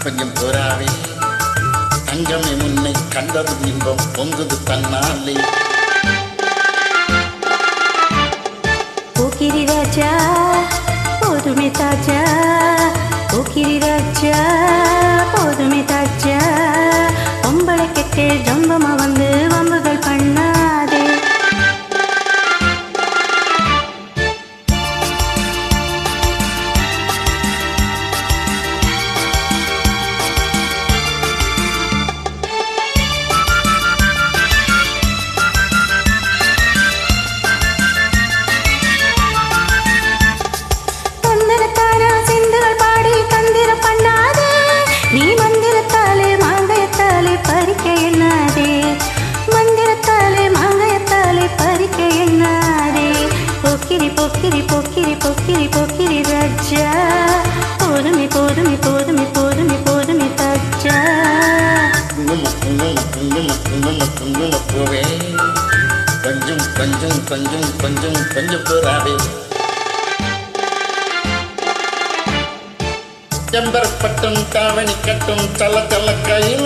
கொஞ்சம் போராவே தங்கமே முன்னை கண்டதும் இன்பம் பொங்குது தன்னாலே. போக்கிரி ராஜா போதுமே தாஜா, போக்கிரி ராஜா போதுமே தாஜா, பொம்பளை கெட்டு ஜம்பமா வந்து வம்புகள் பண்ணாதே. நீ மந்திரத்தாலே மாங்கயத்தாலே பறிக்க எண்ணாதே, மந்திரத்தாலே மாங்கயத்தாலே பறிக்க எண்ணாதே. போக்கிரி போக்கிரி போக்கிரி போக்கிரி போக்கிரி ராஜா, போதுமே போதுமே போதுமே போதுமே போதுமே தாஜா. பூவே கொஞ்சம் கொஞ்சம் கொஞ்சம் கொஞ்சம் கொஞ்சம் போராவே செம்பரப்பட்டும் தாவணி கட்டும் தல தல கையில,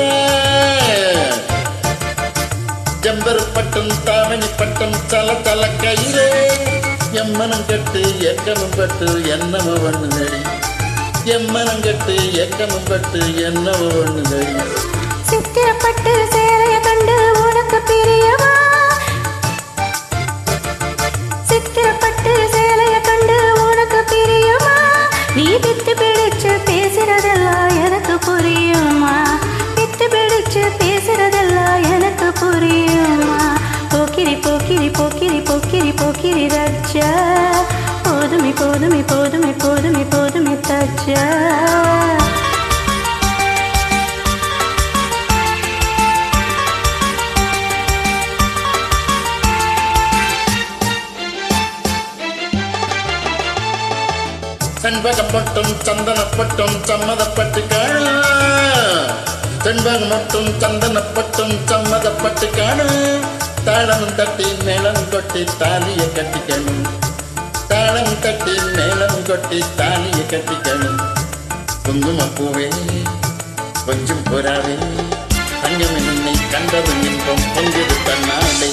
செம்பரப்பட்டும் தாவணி பட்டும் தல தல கையில, எம்மனம் கட்டு எக்கமும் பட்டு என்னமோ ஒண்ணுதடி, எம்மனம் கட்டு எக்கமும் பட்டு என்னமோ ஒண்ணுதடி. சித்திரப்பட்டு சேலைய கண்டு உனக்கு பிரியமா, சித்திரப்பட்டு சேலைய கண்டு உனக்கு பிரியமா, நீ வித்து பிடிச்சு பேசுறதெல்லாம் எனக்கு புரியுமா, வித்து பிடிச்சு பேசுறதெல்லாம் எனக்கு புரியுமா. போக்கிரி போக்கிரி போக்கிரி போக்கிரி போக்கிரி ராஜா, போதுமே போதுமே போதுமே போதுமே போதுமே தாஜா. செண்பகம் மட்டும் சந்தனப்பட்டும் சம்மதப்பட்டு காண, செண்பகம் மட்டும் சந்தனப்பட்டும் சம்மதப்பட்டு காண, தாளம் தட்டி மேளம் கொட்டி தாலியை கட்டிக்கணும், தாளம் தட்டி மேளம் கொட்டி தாலியை கட்டிக்கணும். குங்குமப்பூவே கொஞ்சம் புறாவே தங்கமே நின்னை கண்டதும் இன்பம் பொங்குது தன்னாலே.